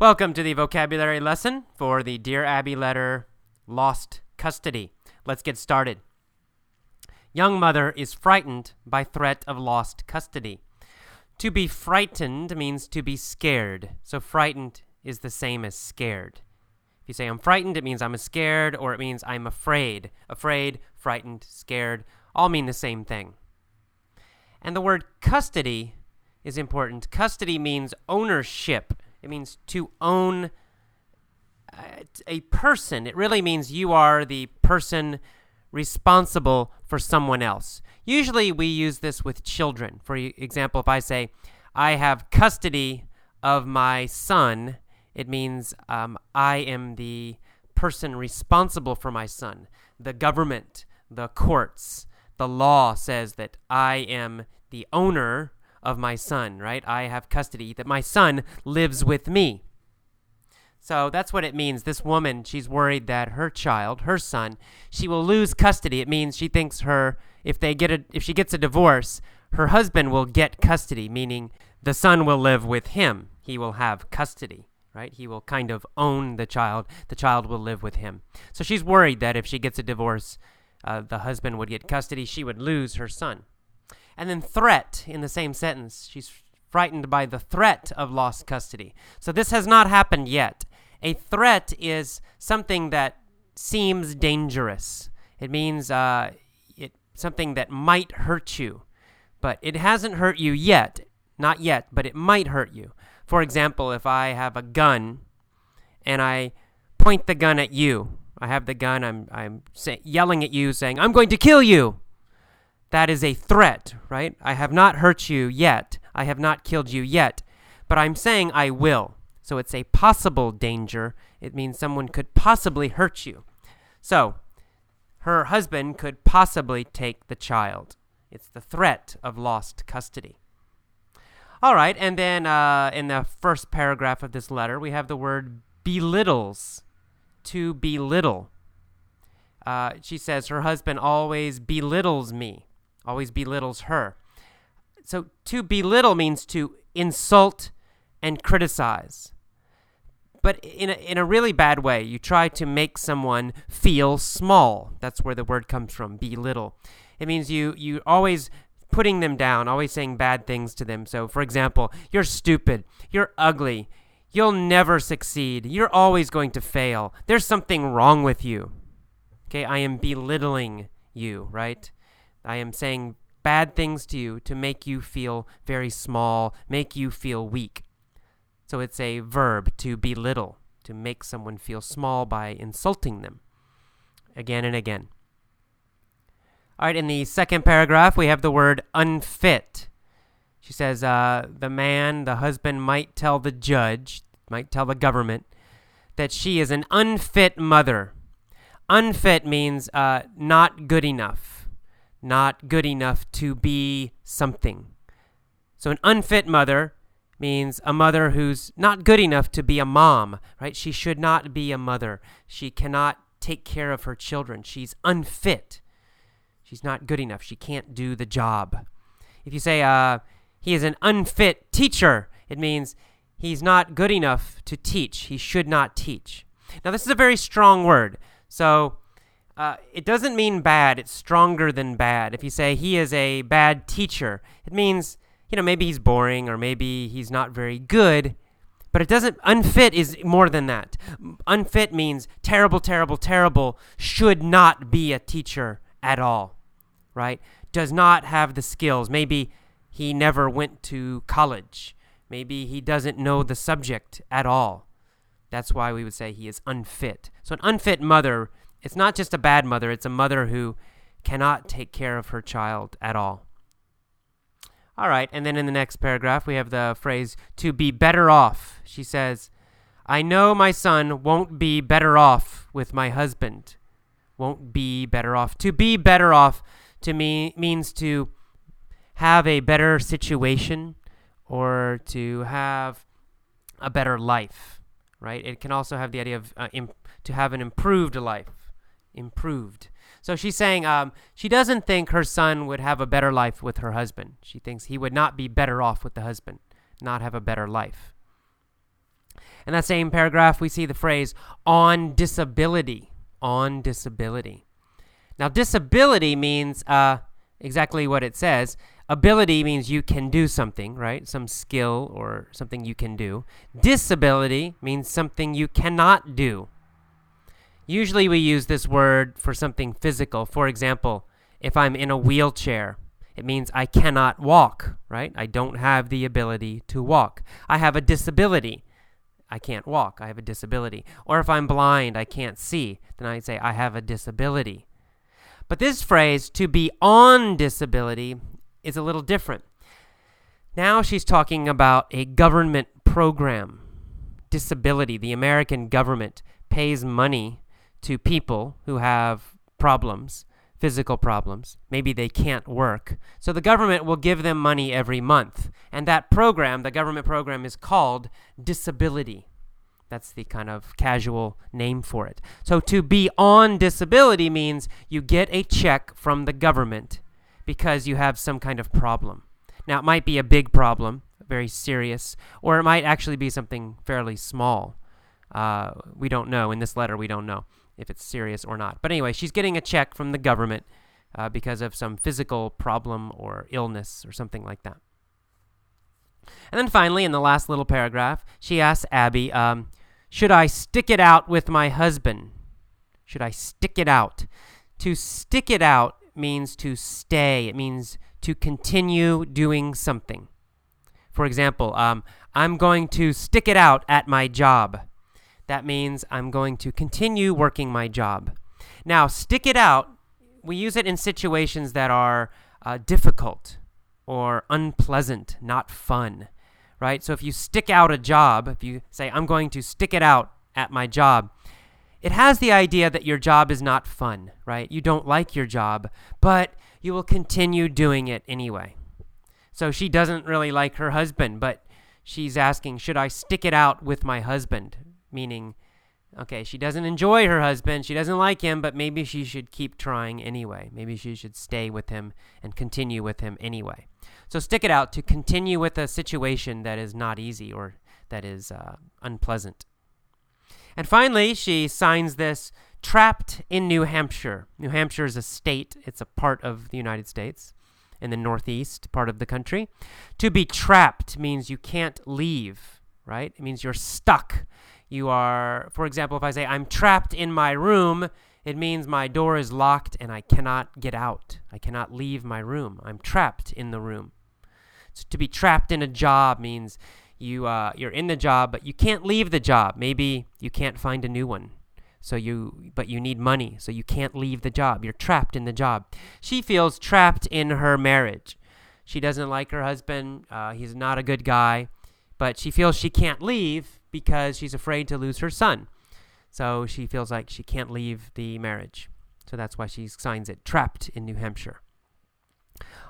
Welcome to the vocabulary lesson for the Dear Abby letter, lost custody. Let's get started. Young mother is frightened by threat of lost custody. To be frightened means to be scared. So frightened is the same as scared. If you say I'm frightened, it means I'm scared, or it means I'm afraid. Afraid, frightened, scared, all mean the same thing. And the word custody is important. Custody means ownership. It means to own a person. It really means you are the person responsible for someone else. Usually we use this with children. For example, if I say, I have custody of my son, it means I am the person responsible for my son. The government, the courts, the law says that I am the owner of my son, right? I have custody, that my son lives with me. So that's what it means. This woman, she's worried that her child, her son, she will lose custody. It means she thinks if she gets a divorce, her husband will get custody, meaning the son will live with him. He will have custody, right? He will kind of own the child. The child will live with him. So she's worried that if she gets a divorce, the husband would get custody. She would lose her son. And then threat in the same sentence. She's frightened by the threat of lost custody. So this has not happened yet. A threat is something that seems dangerous. It means something that might hurt you. But it hasn't hurt you yet. Not yet, but it might hurt you. For example, if I have a gun and I point the gun at you. I have the gun, I'm yelling at you saying, I'm going to kill you. That is a threat, right? I have not hurt you yet. I have not killed you yet, but I'm saying I will. So it's a possible danger. It means someone could possibly hurt you. So her husband could possibly take the child. It's the threat of lost custody. All right, and then in the first paragraph of this letter, we have the word belittles, to belittle. She says her husband always belittles me. Always belittles her. So to belittle means to insult and criticize. But in a really bad way. You try to make someone feel small. That's where the word comes from, belittle. It means you always putting them down, always saying bad things to them. So for example, you're stupid, you're ugly, you'll never succeed, you're always going to fail, there's something wrong with you. Okay, I am belittling you, right? I am saying bad things to you to make you feel very small, make you feel weak. So it's a verb, to belittle, to make someone feel small by insulting them again and again. All right, in the second paragraph, we have the word unfit. She says the husband might tell the judge, might tell the government, that she is an unfit mother. Unfit means not good enough. Not good enough to be something. So an unfit mother means a mother who's not good enough to be a mom, right? She should not be a mother. She cannot take care of her children. She's unfit. She's not good enough. She can't do the job. If you say he is an unfit teacher, it means he's not good enough to teach. He should not teach. Now, this is a very strong word. So it doesn't mean bad. It's stronger than bad. If you say he is a bad teacher, it means, maybe he's boring or maybe he's not very good. But it doesn't, unfit is more than that. Unfit means terrible, terrible, terrible, should not be a teacher at all, right? Does not have the skills. Maybe he never went to college. Maybe he doesn't know the subject at all. That's why we would say he is unfit. So an unfit mother, it's not just a bad mother, it's a mother who cannot take care of her child at all. All right, and then in the next paragraph, we have the phrase, to be better off. She says, I know my son won't be better off with my husband. Won't be better off. To be better off to me means to have a better situation or to have a better life, right? It can also have the idea of to have an improved life. Improved. So she's saying she doesn't think her son would have a better life with her husband. She thinks he would not be better off with the husband, not have a better life. In that same paragraph, we see the phrase on disability. On disability. Now, disability means exactly what it says. Ability means you can do something, right? Some skill or something you can do. Disability means something you cannot do. Usually we use this word for something physical. For example, if I'm in a wheelchair, it means I cannot walk, right? I don't have the ability to walk. I have a disability. I can't walk. I have a disability. Or if I'm blind, I can't see, then I'd say I have a disability. But this phrase, to be on disability, is a little different. Now she's talking about a government program. Disability. The American government pays money to people who have problems, physical problems. Maybe they can't work. So the government will give them money every month. And that program, the government program, is called disability. That's the kind of casual name for it. So to be on disability means you get a check from the government because you have some kind of problem. Now, it might be a big problem, very serious, or it might actually be something fairly small. We don't know. In this letter, we don't know if it's serious or not. But anyway, she's getting a check from the government because of some physical problem or illness or something like that. And then finally, in the last little paragraph, she asks Abby, should I stick it out with my husband? Should I stick it out? To stick it out means to stay. It means to continue doing something. For example, I'm going to stick it out at my job. That means I'm going to continue working my job. Now, stick it out, we use it in situations that are difficult or unpleasant, not fun, right? So if you stick out a job, if you say, I'm going to stick it out at my job, it has the idea that your job is not fun, right? You don't like your job, but you will continue doing it anyway. So she doesn't really like her husband, but she's asking, should I stick it out with my husband? Meaning, okay, she doesn't enjoy her husband, she doesn't like him, but maybe she should keep trying anyway. Maybe she should stay with him and continue with him anyway. So stick it out, to continue with a situation that is not easy or that is unpleasant. And finally, she signs this, trapped in New Hampshire. New Hampshire is a state. It's a part of the United States in the northeast part of the country. To be trapped means you can't leave, right? It means you're stuck. You are, for example, if I say, I'm trapped in my room, it means my door is locked and I cannot get out. I cannot leave my room. I'm trapped in the room. So to be trapped in a job means you're in the job, but you can't leave the job. Maybe you can't find a new one. But you need money, so you can't leave the job. You're trapped in the job. She feels trapped in her marriage. She doesn't like her husband. He's not a good guy, but she feels she can't leave because she's afraid to lose her son. So she feels like she can't leave the marriage. So that's why she signs it, trapped in New Hampshire.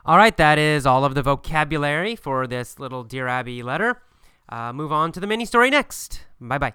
All right, that is all of the vocabulary for this little Dear Abby letter. Move on to the mini story next. Bye-bye.